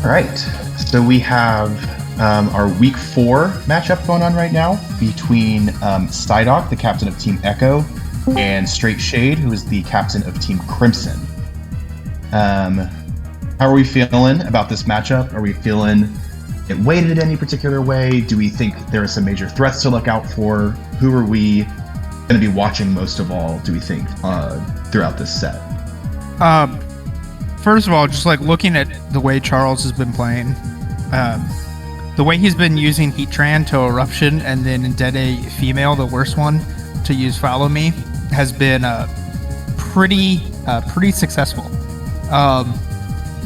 All right, so we have our Week 4 matchup going on right now between CyDoc, the captain of Team Echo, and Straight Shade, who is the captain of Team Crimson. How are we feeling about this matchup? Are we feeling it weighted any particular way? Do we think there are some major threats to look out for? Who are we going to be watching most of all, do we think, throughout this set? First of all, just like looking at the way Charles has been playing, the way he's been using Heatran to Eruption and then Dede Female, the worst one, to use Follow Me, has been pretty successful.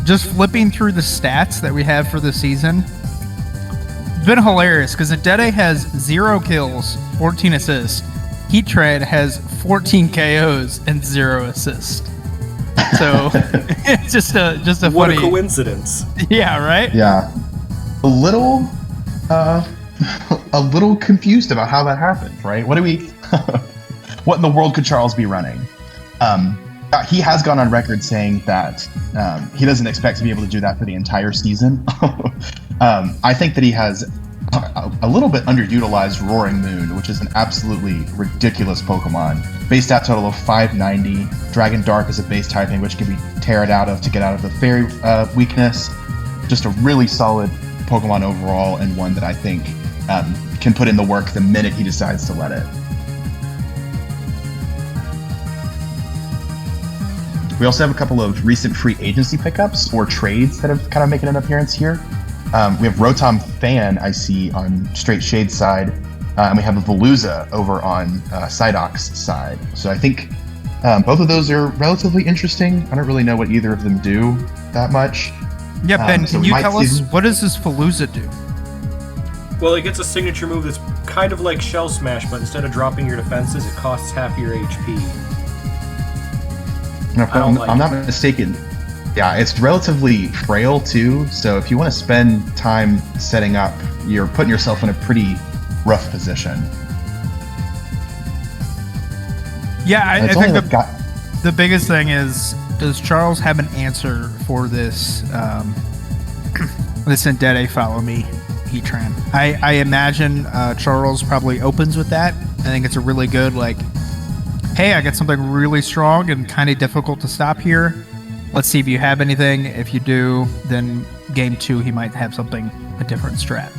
Just flipping through the stats that we have for the season, it's been hilarious because Dede has 0 kills, 14 assists. Heatran has 14 KOs and 0 assists. So it's just a what funny a coincidence. Yeah, right? Yeah. A little confused about how that happened, right? What in the world could Charles be running? He has gone on record saying that he doesn't expect to be able to do that for the entire season. I think that he has a little bit underutilized Roaring Moon, which is an absolutely ridiculous Pokemon. Base stat total of 590. Dragon Dark is a base typing, which can be teared out of to get out of the fairy weakness. Just a really solid Pokemon overall, and one that I think can put in the work the minute he decides to let it. We also have a couple of recent free agency pickups or trades that have kind of making an appearance here. We have Rotom Fan, I see, on Straight Shade's side, and we have a Veluza over on CyDoc's side. So I think both of those are relatively interesting. I don't really know what either of them do that much. Yeah, Ben, can you tell us, what does this Veluza do? Well, it gets a signature move that's kind of like Shell Smash, but instead of dropping your defenses, it costs half your HP. If I'm not mistaken, yeah, it's relatively frail too, so if you want to spend time setting up, you're putting yourself in a pretty rough position. Yeah, I think the biggest thing is, does Charles have an answer for this this Dede Follow Me Heatran? I imagine Charles probably opens with that. I think it's a really good, like, hey, I got something really strong and kind of difficult to stop here. Let's see if you have anything. If you do, then game 2, he might have a different strat.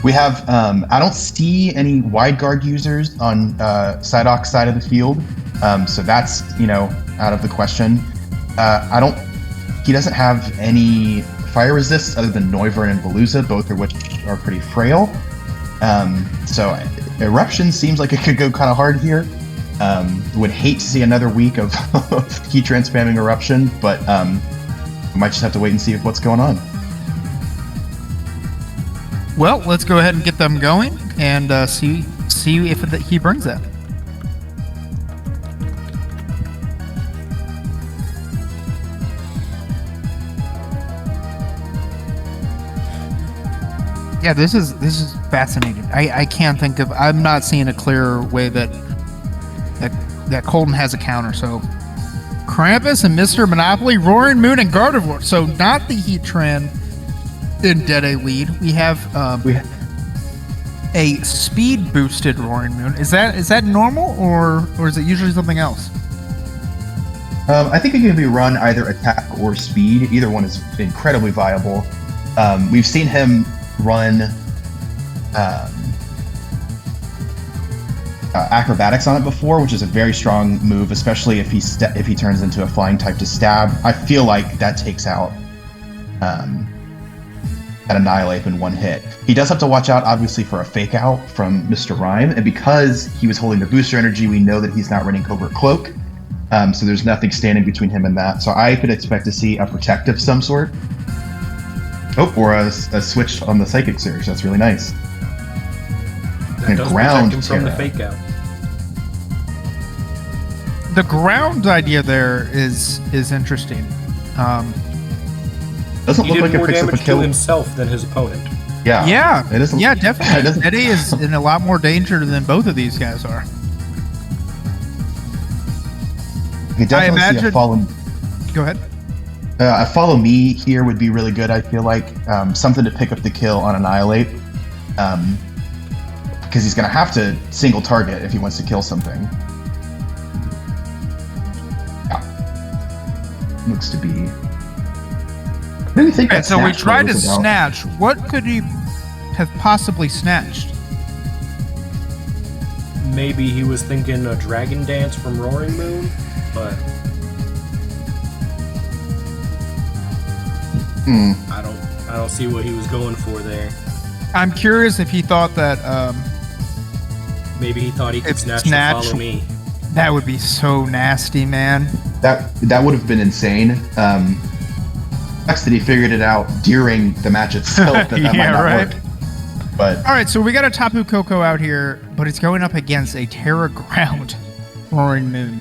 We have, I don't see any wide guard users on CyDoc's side of the field. So that's, out of the question. He doesn't have any fire resists other than Noivern and Veluza, both of which are pretty frail. So Eruption seems like it could go kind of hard here. Would hate to see another week of Heatran spamming Eruption, but we might just have to wait and see what's going on. Well, let's go ahead and get them going and see if he brings that. Yeah, this is fascinating. I can't think of. I'm not seeing a clearer way that Colton has a counter. So Krampus and Mr. Monopoly, Roaring Moon, and Gardevoir. So not the Heatran in Dede lead. We have a speed boosted Roaring Moon. Is that normal or is it usually something else? I think it can be run either attack or speed. Either one is incredibly viable. We've seen him run acrobatics on it before, which is a very strong move, especially if he turns into a flying type to stab. I feel like that takes out that Annihilate in one hit. He does have to watch out, obviously, for a fake out from Mr. Rhyme, and because he was holding the booster energy, we know that he's not running Covert Cloak, so there's nothing standing between him and that. So I could expect to see a Protect of some sort. Oh, or a switch on the Psychic Surge. That's really nice. That does protect him from the fake out. The ground idea there is interesting. Doesn't he look like did it more picks up a damage to kill himself than his opponent. Yeah, it isn't. Yeah, definitely. Dede is in a lot more danger than both of these guys are. You definitely see a fallen. Go ahead. A follow me here would be really good, I feel like. Something to pick up the kill on Annihilate. Because he's going to have to single target if he wants to kill something. Yeah. Looks to be... What do you think? Okay, so we tried to snatch. What could he have possibly snatched? Maybe he was thinking a Dragon Dance from Roaring Moon, but... I don't see what he was going for there. I'm curious if he thought that maybe he thought he could snatch the follow me. That would be so nasty, man. That would have been insane. Sucks that he figured it out during the match itself. That yeah, might not right. work. But all right, so we got a Tapu Koko out here, but it's going up against a Terra Ground Roaring Moon.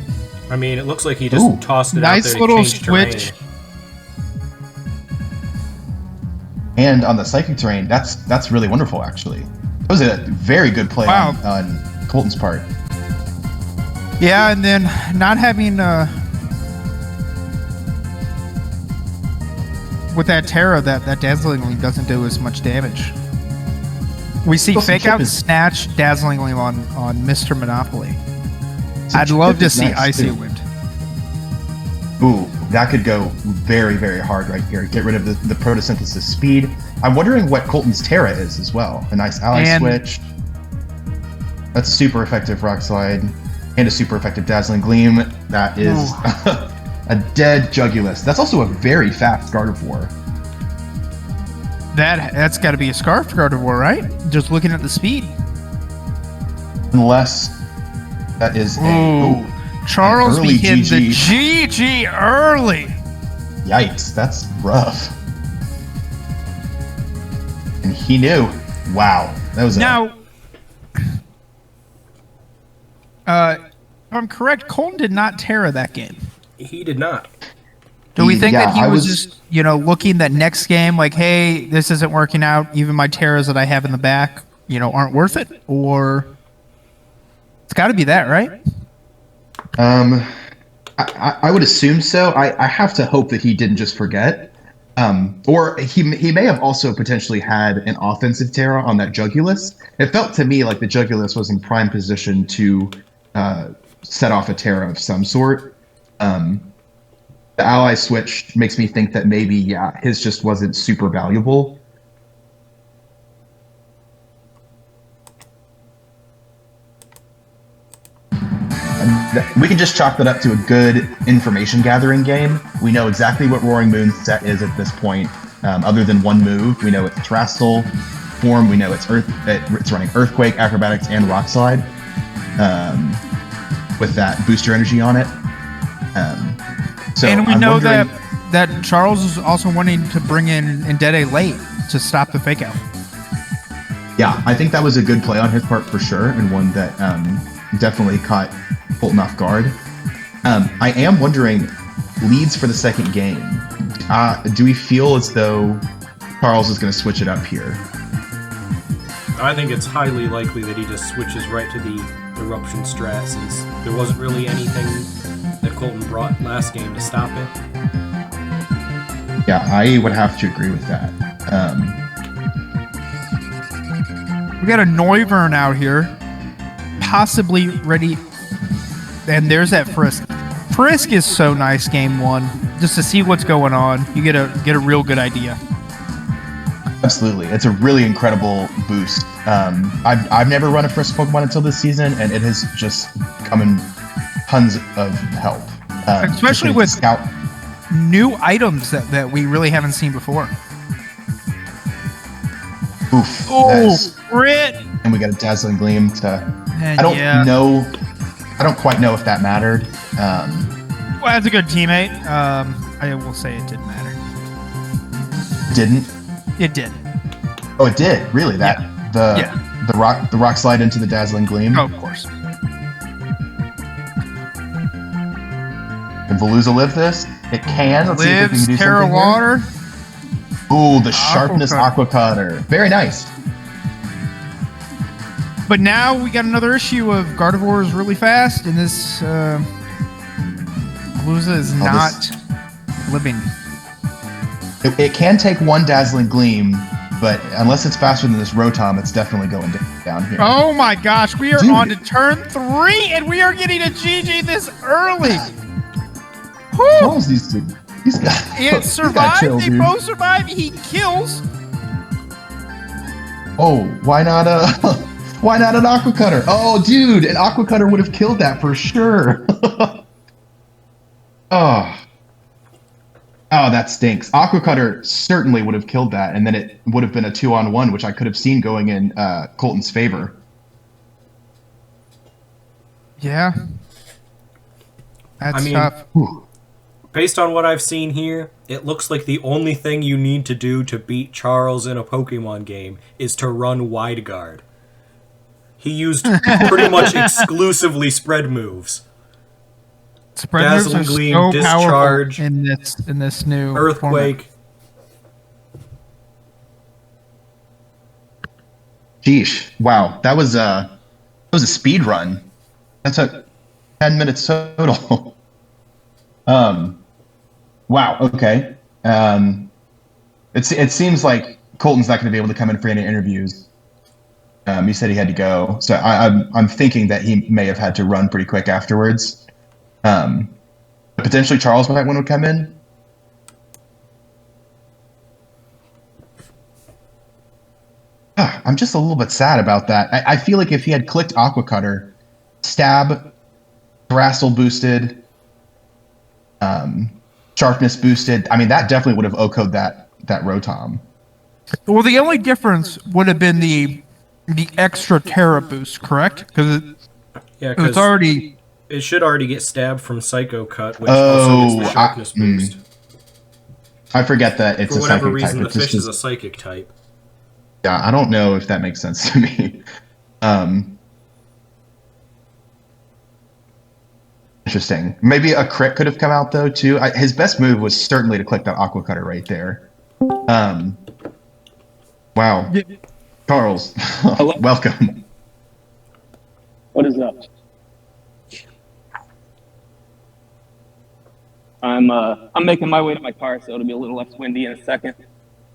I mean, it looks like he just tossed it out there. Nice little switch. And on the Psychic Terrain, that's really wonderful, actually. It was a very good play on Colton's part. Yeah, and then not having... with that Terra, that Dazzling Gleam doesn't do as much damage. We see Fake Out snatch Dazzling Gleam on Mr. Monopoly. I'd love to see Icy Wind. Ooh, that could go very, very hard right here. Get rid of the photosynthesis speed. I'm wondering what Colton's Terra is as well. A nice ally switch. That's a super effective Rock Slide. And a super effective Dazzling Gleam. That is a dead Jugulus. That's also a very fast Gardevoir. That's got to be a Scarfed Gardevoir, right? Just looking at the speed. Unless that is Charles early became GG. the GG early. Yikes, that's rough. And he knew. Wow, that was now. If I'm correct, Colton did not Terra that game. He did not. Do we think that he was just, looking that next game like, hey, this isn't working out. Even my Terras that I have in the back, aren't worth it? Or it's got to be that, right? I would assume so. I have to hope that he didn't just forget. Or he may have also potentially had an offensive Terra on that Jugulus. It felt to me like the Jugulus was in prime position to set off a Terra of some sort. The ally switch makes me think that maybe, his just wasn't super valuable. We can just chalk that up to a good information gathering game. We know exactly what Roaring Moon's set is at this point. Other than one move, we know it's Terrestrial form. We know it's it's running Earthquake, Acrobatics, and Rock Slide with that booster energy on it. And we know that Charles is also wanting to bring in Indete late to stop the Fake Out. Yeah, I think that was a good play on his part for sure, and one that definitely caught Colton off guard. I am wondering, leads for the second game. Do we feel as though Charles is going to switch it up here? I think it's highly likely that he just switches right to the Eruption strat, since there wasn't really anything that Colton brought last game to stop it. Yeah, I would have to agree with that. We got a Noivern out here, possibly ready. And there's that Frisk. Frisk is so nice game one, just to see what's going on. You get a real good idea. Absolutely, it's a really incredible boost. I've never run a Frisk Pokemon until this season, and it has just come in tons of help. Especially with new items that we really haven't seen before. Oof. Oh, crit! And we got a Dazzling Gleam to... And I don't know... I don't quite know if that mattered. Well, that's a good teammate. I will say it didn't matter. Didn't? It did. Oh, it did? Really? The rock slide into the Dazzling Gleam? Oh, of course. Can Veluza live this? It can. Let's see if we can do Terra something Water. Here. Ooh, the Sharpness Aqua Cutter. Very nice. But now we got another issue of Gardevoir is really fast, and this Veluza is not living. It can take one Dazzling Gleam, but unless it's faster than this Rotom, it's definitely going down here. Oh my gosh, we are Dude. on to turn 3, and we are getting a GG this early. Whew. Charles needs to. He's got. It survived. Chill, they dude. both survived. He kills. Oh, why not why not an Aqua Cutter? Oh, dude, an Aqua Cutter would have killed that for sure. Oh, that stinks. Aqua Cutter certainly would have killed that, and then it would have been a 2-on-1, which I could have seen going in Colton's favor. Yeah. That's I mean, tough. Based on what I've seen here, it looks like the only thing you need to do to beat Charles in a Pokemon game is to run Wide Guard. He used pretty much exclusively spread moves. Spread moves Dazzling are Gleam, so Discharge, powerful in this new Earthquake. format. Sheesh! Wow, that was a speed run. That took 10 minutes total. Wow. Okay. It seems like Colton's not going to be able to come in for any interviews. He said he had to go, so I'm thinking that he may have had to run pretty quick afterwards. Potentially Charles might want to come in. I'm just a little bit sad about that. I feel like if he had clicked Aqua Cutter, Stab, Terastal boosted, Sharpness boosted, I mean, that definitely would have OHKO'd that Rotom. Well, the only difference would have been the extra Terra boost, correct? Because it's already... It should already get stabbed from Psycho Cut, which also gets the Sharpness boost. I forget that it's a psychic type. For whatever reason, the It's fish just, is a psychic type. Yeah, I don't know if that makes sense to me. Interesting. Maybe a crit could have come out, though, too. His best move was certainly to click that Aqua Cutter right there. Wow. Yeah. Charles, welcome. What is up? I'm making my way to my car, so it'll be a little less windy in a second.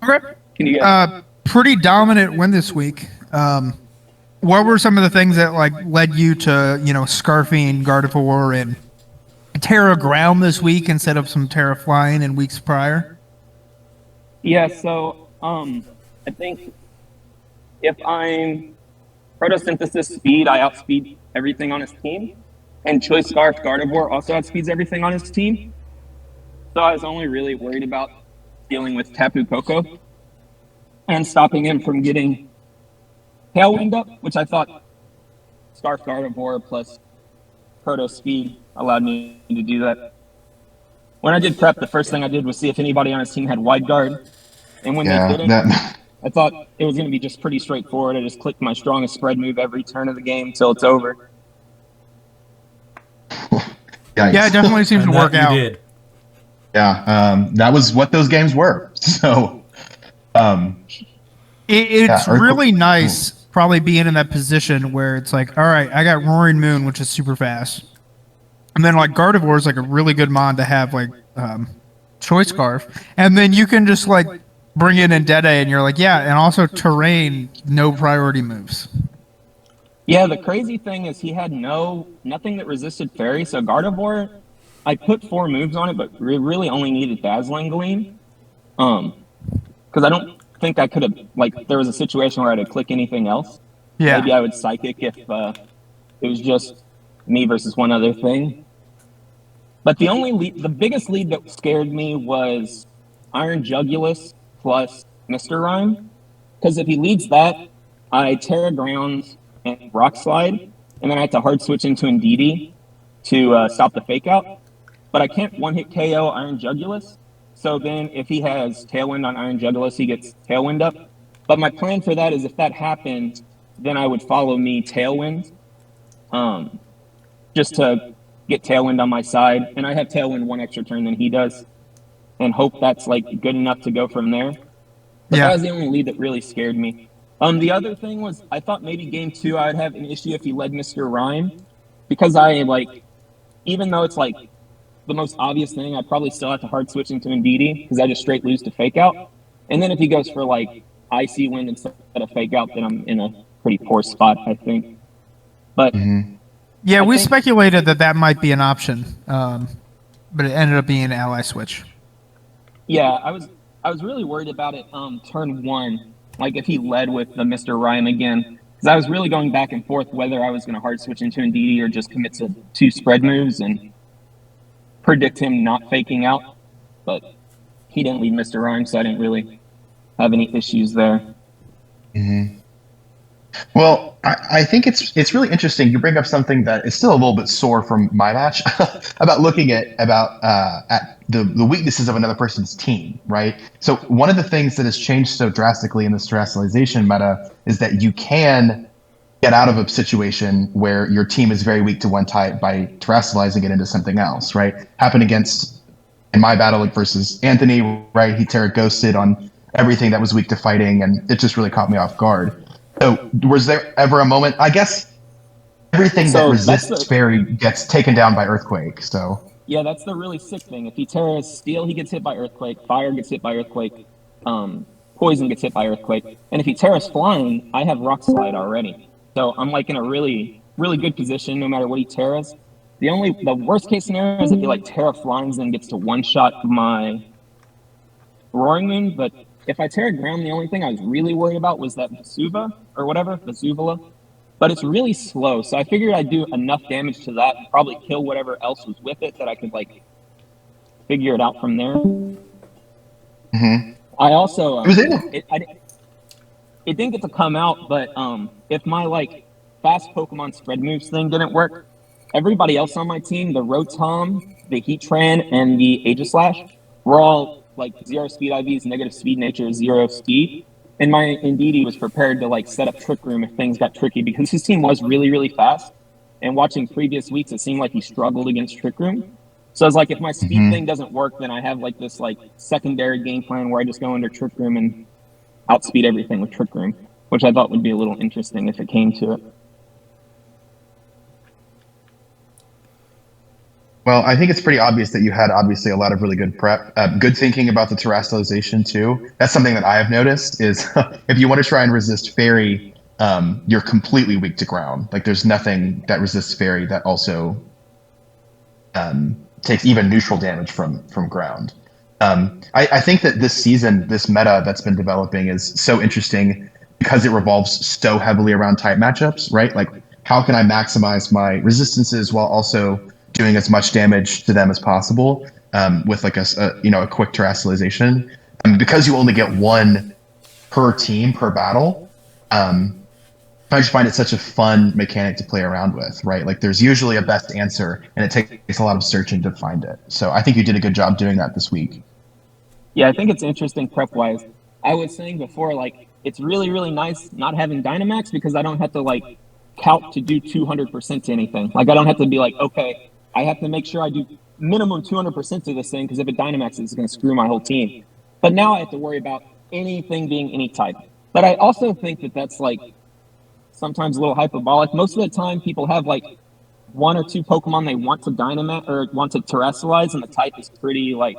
Okay. Can you guys? Pretty dominant win this week. What were some of the things that led you to scarfing Gardevoir and Terra Ground this week instead of some Terra Flying in weeks prior? Yeah. So I think if I'm photosynthesis speed, I outspeed everything on his team, and Choice Scarf Gardevoir also outspeeds everything on his team. So I was only really worried about dealing with Tapu Koko and stopping him from getting Tailwind up, which I thought Scarf Gardevoir plus Proto Speed allowed me to do that. When I did prep, the first thing I did was see if anybody on his team had Wide Guard. And when they didn't, I thought it was going to be just pretty straightforward. I just clicked my strongest spread move every turn of the game till it's over. Yeah, it definitely seems to work out. Did. Yeah, that was what those games were. So, it's really nice probably being in that position where it's like, all right, I got Roaring Moon, which is super fast. And then Gardevoir is a really good mon to have Choice Scarf. And then you can just bring in Dede and you're like, yeah, and also Terrain, no priority moves. Yeah, the crazy thing is he had nothing that resisted Fairy, so Gardevoir, I put 4 moves on it, but really only needed Dazzling Gleam. Because I don't think I could have, there was a situation where I had to click anything else. Yeah. Maybe I would Psychic if it was just me versus one other thing. But the biggest lead that scared me was Iron Jugulus plus Mr. Rhyme. Because if he leads that, I Terra Ground and Rock Slide, and then I have to hard switch into Indeedee to stop the fake out. But I can't one-hit KO Iron Jugulus. So then if he has Tailwind on Iron Jugulus, he gets Tailwind up. But my plan for that is if that happened, then I would follow me Tailwind. Just to get Tailwind on my side. And I have Tailwind 1 extra turn than he does. And hope that's good enough to go from there. But that was the only lead that really scared me. The other thing was I thought maybe game 2 I would have an issue if he led Mr. Rhyme. Because I even though it's the most obvious thing, I'd probably still have to hard switch into Ndidi because I just straight lose to fake out. And then if he goes for like IC win instead of fake out, then I'm in a pretty poor spot, I think. But Yeah, I we think- speculated that might be an option, but it ended up being an ally switch. yeah, I was really worried about it turn 1, like if he led with the Mr. Rhyme again. Because I was really going back and forth whether I was going to hard switch into Ndidi or just commit to 2 spread moves and predict him not faking out. But he didn't lead Mr. Rhyme, so I didn't really have any issues there. Well, I think it's really interesting. You bring up something that is still a little bit sore from my match about looking at the weaknesses of another person's team, right? So one of the things that has changed so drastically in this terrestrialization meta is that you can get out of a situation where your team is very weak to one type by terrestrializing it into something else, right? Happened against in my battle like versus Anthony, right? He Terra ghosted on everything that was weak to fighting, and it just really caught me off guard. So was there ever a moment? I guess everything that resists fairy gets taken down by earthquake. So yeah, that's the really sick thing. If he Terras steel, he gets hit by earthquake. Fire gets hit by earthquake. Poison gets hit by earthquake. And if he Terras flying, I have rock slide already. So I'm like in a really, really good position no matter what he Terras. The worst case scenario is if he like Terra flies and gets to one shot my Roaring Moon. But if I Terra ground, the only thing I was really worried about was that Vesuva or whatever, Vesuvala. But it's really slow, so I figured I'd do enough damage to that and probably kill whatever else was with it that I could like figure it out from there. I also it didn't get to come out, but if my like fast Pokemon spread moves thing didn't work, everybody else on my team, the Rotom, the Heatran, and the Aegislash, were all like 0 speed IVs, negative speed nature, 0 speed. And my Ndidi was prepared to like set up Trick Room if things got tricky because his team was really, really fast. And watching previous weeks, it seemed like he struggled against Trick Room. So I was like, if my speed thing doesn't work, then I have like this like secondary game plan where I just go under Trick Room and outspeed everything with Trick Room, which I thought would be a little interesting if it came to it. Well, I think it's pretty obvious that you had obviously a lot of really good prep, good thinking about the terrestrialization too. That's something that I have noticed is if you want to try and resist fairy, you're completely weak to ground. Like there's nothing that resists fairy that also takes even neutral damage from ground. I think that this season, this meta that's been developing is so interesting because it revolves so heavily around type matchups, right? Like how can I maximize my resistances while also doing as much damage to them as possible with like a quick terrestrialization. Because you only get one per team per battle, I just find it such a fun mechanic to play around with, right? Like there's usually a best answer, and it takes a lot of searching to find it. So I think you did a good job doing that this week. Yeah, I think it's interesting prep-wise. I was saying before, like, it's really, really nice not having Dynamax because I don't have to, like, count to do 200% to anything. Like, I don't have to be like, okay, I have to make sure I do minimum 200% to this thing because if it Dynamax, it's going to screw my whole team. But now I have to worry about anything being any type. But I also think that that's, like, sometimes a little hyperbolic. Most of the time, people have, like, 1 or 2 Pokemon they want to Dynamax or want to Terrestrialize, and the type is pretty, like,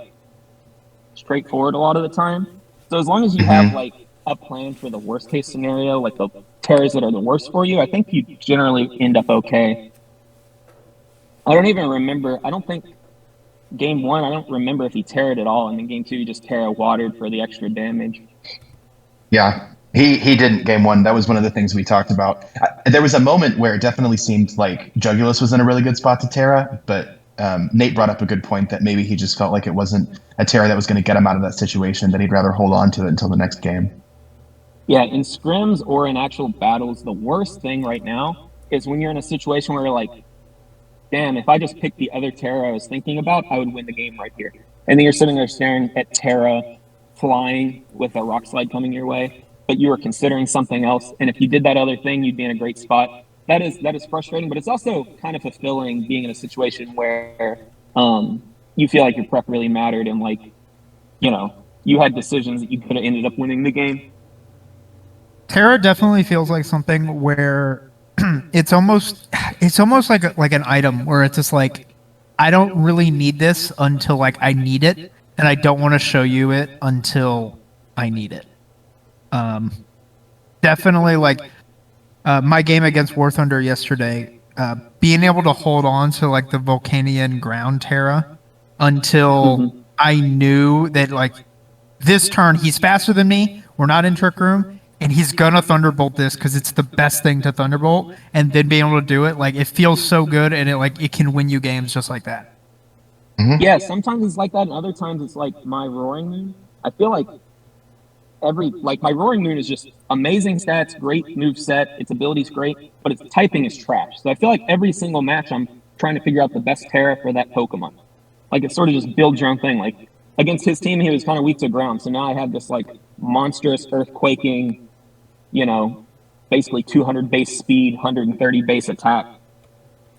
straightforward a lot of the time. So as long as you have, like, a plan for the worst case scenario, like the Terras that are the worst for you, I think you generally end up okay. I don't even remember. I don't think game 1, I don't remember if he Terra'd at all. And then game 2, he just Terra watered for the extra damage. Yeah, he didn't game 1. That was one of the things we talked about. There was a moment where it definitely seemed like Jugulus was in a really good spot to Terra, but Nate brought up a good point that maybe he just felt like it wasn't a Terra that was going to get him out of that situation, that he'd rather hold on to it until the next game. Yeah, in scrims or in actual battles, the worst thing right now is when you're in a situation where you're like, damn, if I just picked the other Terra I was thinking about, I would win the game right here. And then you're sitting there staring at Terra flying with a rock slide coming your way, but you were considering something else. And if you did that other thing, you'd be in a great spot. That is frustrating, but it's also kind of fulfilling being in a situation where you feel like your prep really mattered and, like, you know, you had decisions that you could have ended up winning the game. Terra definitely feels like something where it's almost like an item where it's just like I don't really need this until like I need it, and I don't want to show you it until I need it. Definitely like my game against War Thunder yesterday, being able to hold on to like the Volcanian ground Terra until I knew that like this turn he's faster than me. We're not in Trick Room, and he's gonna Thunderbolt this because it's the best thing to Thunderbolt. And then being able to do it, like it feels so good, and it can win you games just like that. Yeah, sometimes it's like that, and other times it's like my Roaring Moon. I feel like my Roaring Moon is just amazing stats, great move set, its ability's great, but its typing is trash. So I feel like every single match I'm trying to figure out the best Terra for that Pokemon. Like it's sort of just build your own thing. Like against his team, he was kind of weak to ground, so now I have this like monstrous earthquaking, basically 200 base speed, 130 base attack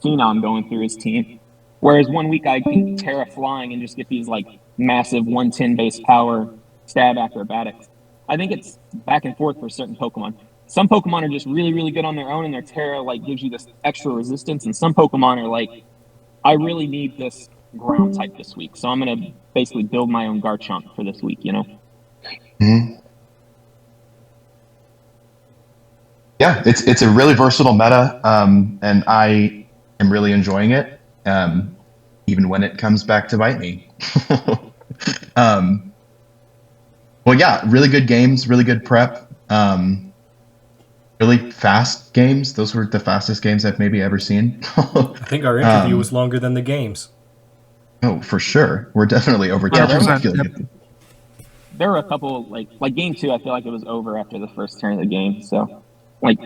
phenom going through his team. Whereas 1 week I can Terra flying and just get these like massive 110 base power stab acrobatics. I think it's back and forth for certain Pokemon. Some Pokemon are just really, really good on their own, and their Terra like gives you this extra resistance. And some Pokemon are like, I really need this ground type this week, so I'm gonna basically build my own Garchomp for this week. Mm-hmm. Yeah, it's a really versatile meta, and I am really enjoying it, even when it comes back to bite me. Well, yeah, really good games, really good prep, really fast games. Those were the fastest games I've maybe ever seen. I think our interview was longer than the games. Oh, for sure. We're definitely over Yeah, time. I 100%, feel yep. like There were a couple like game 2. I feel like it was over after the first turn of the game. So, like,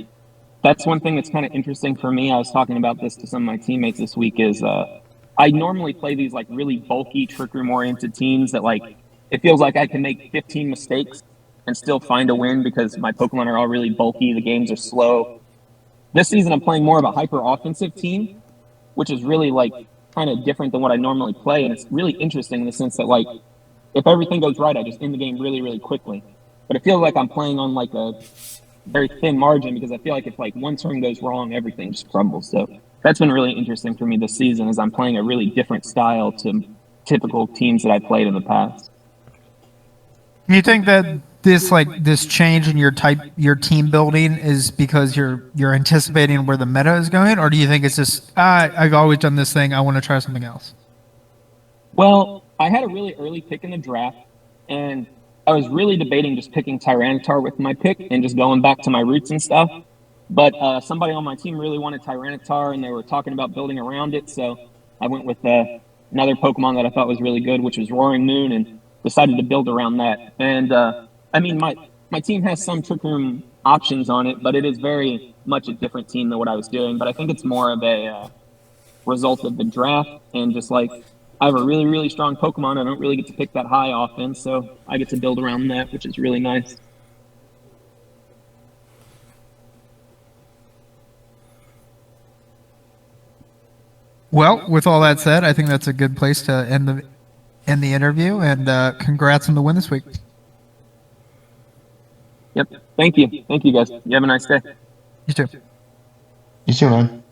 that's one thing that's kind of interesting for me. I was talking about this to some of my teammates this week. Is I normally play these like really bulky Trick Room oriented teams that like it feels like I can make 15 mistakes and still find a win because my Pokemon are all really bulky. The games are slow. This season, I'm playing more of a hyper offensive team, which is really like kind of different than what I normally play, and it's really interesting in the sense that like if everything goes right, I just end the game really, really quickly. But it feels like I'm playing on like a very thin margin because I feel like if like one turn goes wrong, everything just crumbles. So that's been really interesting for me this season, as I'm playing a really different style to typical teams that I played in the past. Do you think that this change in your team building is because you're anticipating where the meta is going, or do you think it's just I've always done this thing, I want to try something else? Well, I had a really early pick in the draft, and I was really debating just picking Tyranitar with my pick and just going back to my roots and stuff. But somebody on my team really wanted Tyranitar, and they were talking about building around it, so I went with another Pokemon that I thought was really good, which was Roaring Moon, and decided to build around that. And I mean, my team has some Trick Room options on it, but it is very much a different team than what I was doing. But I think it's more of a result of the draft and just like I have a really, really strong Pokemon. I don't really get to pick that high often, so I get to build around that, which is really nice. Well, with all that said, I think that's a good place to end the interview. And congrats on the win this week. Yep. Thank you. Thank you, guys. You have a nice day. You too. you too, man.